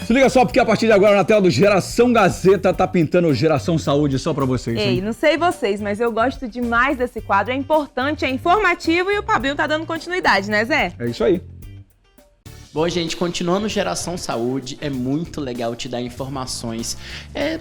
Se liga só, porque a partir de agora na tela do Geração Gazeta tá pintando Geração Saúde só pra vocês. Ei, não sei vocês, mas eu gosto demais desse quadro. É importante, é informativo e o Pabinho tá dando continuidade, né, Zé? É isso aí. Bom, gente, continuando Geração Saúde, é muito legal te dar informações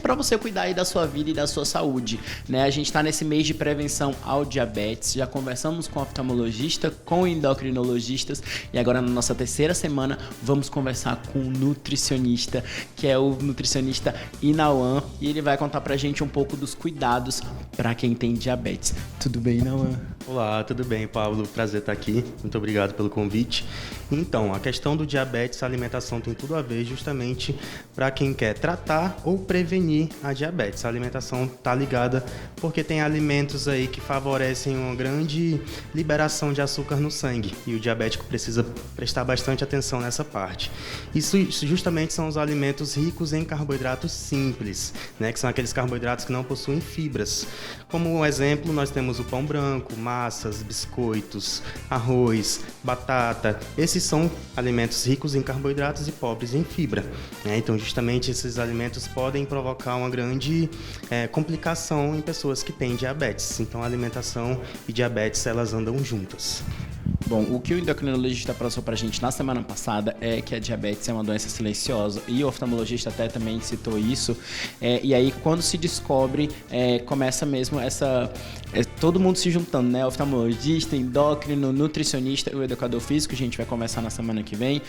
para você cuidar aí da sua vida e da sua saúde, né? A gente está nesse mês de prevenção ao diabetes, já conversamos com oftalmologista, com endocrinologistas e agora na nossa terceira semana vamos conversar com um nutricionista, que é o nutricionista Inauan, e ele vai contar pra gente um pouco dos cuidados para quem tem diabetes. Tudo bem, Inauan? Olá, tudo bem, Paulo? Prazer estar aqui. Muito obrigado pelo convite. Então, a questão do diabetes, a alimentação tem tudo a ver justamente para quem quer tratar ou prevenir a diabetes. A alimentação está ligada porque tem alimentos aí que favorecem uma grande liberação de açúcar no sangue e o diabético precisa prestar bastante atenção nessa parte. Isso justamente são os alimentos ricos em carboidratos simples, né, que são aqueles carboidratos que não possuem fibras. Como um exemplo, nós temos o pão branco, massas, biscoitos, arroz, batata. Esses são alimentos ricos em carboidratos e pobres em fibra, né? Então, justamente, esses alimentos podem provocar uma grande complicação em pessoas que têm diabetes. Então, a alimentação e diabetes, elas andam juntas. Bom, o que o endocrinologista passou pra gente na semana passada é que a diabetes é uma doença silenciosa e o oftalmologista até também citou isso. E aí, quando se descobre, começa mesmo todo mundo se juntando, né? Oftalmologista, endócrino, nutricionista e o educador físico, a gente vai conversar na semana que vem.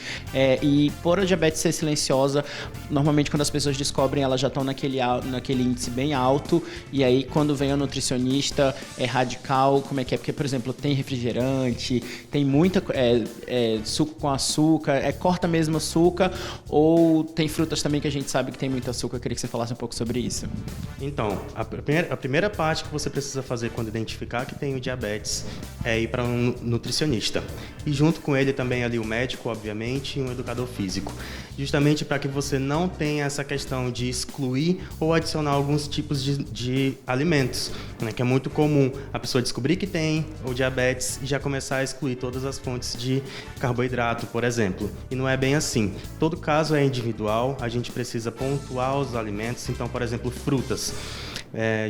E por a diabetes ser silenciosa, normalmente quando as pessoas descobrem, elas já estão naquele índice bem alto. E aí, quando vem o nutricionista, é radical, como é que é? Porque, por exemplo, tem refrigerante, tem muita suco com açúcar, corta mesmo açúcar, ou tem frutas também que a gente sabe que tem muito açúcar. Eu queria que você falasse um pouco sobre isso. Então, a primeira parte que você precisa fazer quando identificar que tem o diabetes é ir para um nutricionista. E junto com ele também ali o médico, obviamente, e um educador físico. Justamente para que você não tenha essa questão de excluir ou adicionar alguns tipos de alimentos, né? Que é muito comum a pessoa descobrir que tem o diabetes e já começar a excluir todas as fontes de carboidrato, por exemplo. E não é bem assim. Todo caso é individual, a gente precisa pontuar os alimentos. Então, por exemplo, frutas.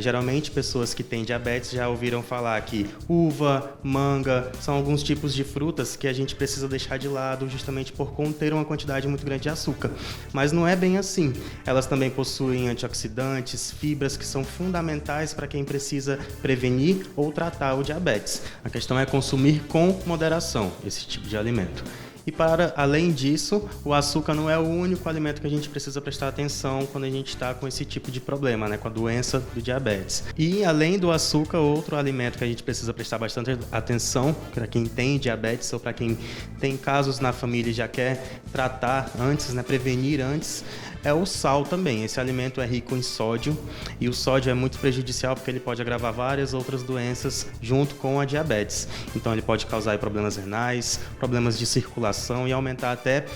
Geralmente, pessoas que têm diabetes já ouviram falar que uva, manga, são alguns tipos de frutas que a gente precisa deixar de lado justamente por conter uma quantidade muito grande de açúcar. Mas não é bem assim. Elas também possuem antioxidantes, fibras que são fundamentais para quem precisa prevenir ou tratar o diabetes. A questão é consumir com moderação esse tipo de alimento. E além disso, o açúcar não é o único alimento que a gente precisa prestar atenção quando a gente está com esse tipo de problema, né, com a doença do diabetes. E além do açúcar, outro alimento que a gente precisa prestar bastante atenção para quem tem diabetes ou para quem tem casos na família e já quer tratar antes, né, prevenir antes, é o sal também. Esse alimento é rico em sódio e o sódio é muito prejudicial porque ele pode agravar várias outras doenças junto com a diabetes. Então ele pode causar problemas renais, problemas de circulação e aumentar até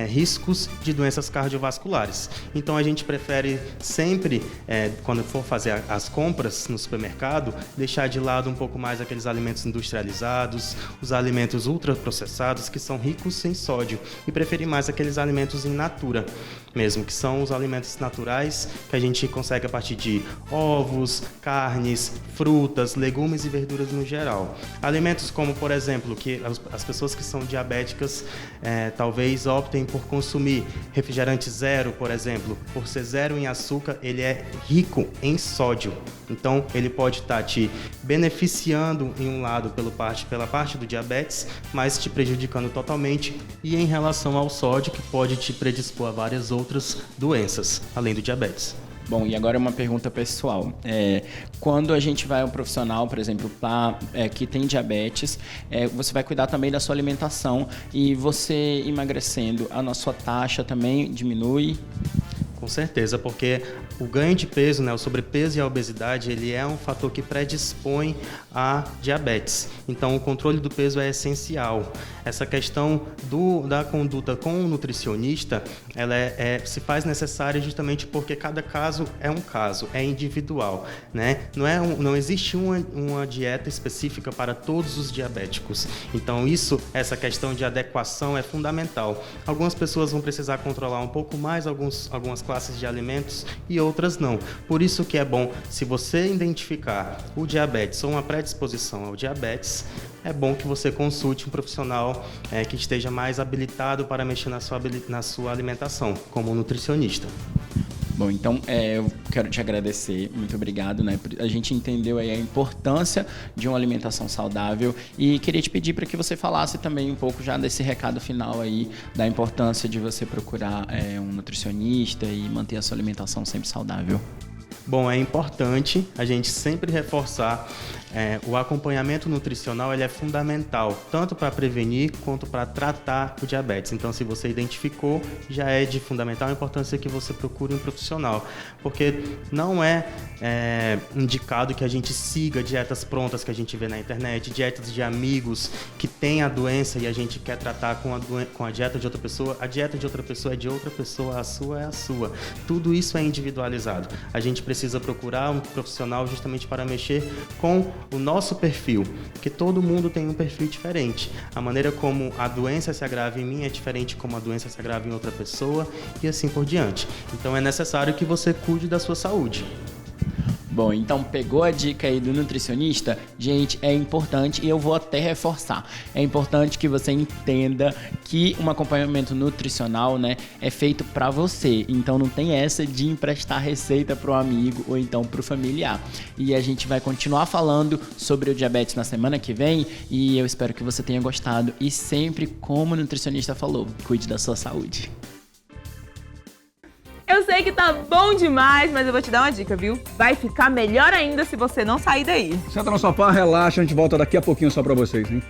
riscos de doenças cardiovasculares. Então a gente prefere sempre, quando for fazer as compras no supermercado, deixar de lado um pouco mais aqueles alimentos industrializados, os alimentos ultraprocessados que são ricos em sódio e preferir mais aqueles alimentos in natura mesmo, que são os alimentos naturais que a gente consegue a partir de ovos, carnes, frutas, legumes e verduras no geral. Alimentos como, por exemplo, que as pessoas que são diabéticas talvez optem por consumir refrigerante zero, por exemplo. Por ser zero em açúcar, ele é rico em sódio. Então, ele pode estar te beneficiando em um lado pela parte do diabetes, mas te prejudicando totalmente e em relação ao sódio, que pode te predispor a várias outras doenças, além do diabetes. Bom, e agora uma pergunta pessoal. Quando a gente vai a um profissional, por exemplo, que tem diabetes, você vai cuidar também da sua alimentação e você emagrecendo, a sua taxa também diminui? Com certeza, porque o ganho de peso, né, o sobrepeso e a obesidade, ele é um fator que predispõe a diabetes. Então, o controle do peso é essencial. Essa questão da conduta com o nutricionista, ela se faz necessária justamente porque cada caso, é individual, né? Não existe uma dieta específica para todos os diabéticos. Então, essa questão de adequação é fundamental. Algumas pessoas vão precisar controlar um pouco mais algumas classes de alimentos e outras não. Por isso que é bom, se você identificar o diabetes ou uma predisposição ao diabetes, é bom que você consulte um profissional que esteja mais habilitado para mexer na sua alimentação, como um nutricionista. Bom, então eu quero te agradecer, muito obrigado, né? A gente entendeu aí a importância de uma alimentação saudável e queria te pedir para que você falasse também um pouco já desse recado final aí, da importância de você procurar um nutricionista e manter a sua alimentação sempre saudável. Bom, é importante a gente sempre reforçar o acompanhamento nutricional, ele é fundamental, tanto para prevenir quanto para tratar o diabetes. Então, se você identificou, já é de fundamental importância que você procure um profissional, porque não é indicado que a gente siga dietas prontas que a gente vê na internet, dietas de amigos que têm a doença e a gente quer tratar com a dieta de outra pessoa. A dieta de outra pessoa é de outra pessoa, a sua é a sua. Tudo isso é individualizado. A gente precisa procurar um profissional justamente para mexer com o nosso perfil, porque todo mundo tem um perfil diferente. A maneira como a doença se agrava em mim é diferente como a doença se agrava em outra pessoa e assim por diante. Então é necessário que você cuide da sua saúde. Bom, então pegou a dica aí do nutricionista? Gente, é importante e eu vou até reforçar. É importante que você entenda que um acompanhamento nutricional, né, é feito para você. Então não tem essa de emprestar receita para o amigo ou então para o familiar. E a gente vai continuar falando sobre o diabetes na semana que vem e eu espero que você tenha gostado. E sempre, como o nutricionista falou, cuide da sua saúde. Eu sei que tá bom demais, mas eu vou te dar uma dica, viu? Vai ficar melhor ainda se você não sair daí. Senta no sofá, relaxa, a gente volta daqui a pouquinho só pra vocês, hein?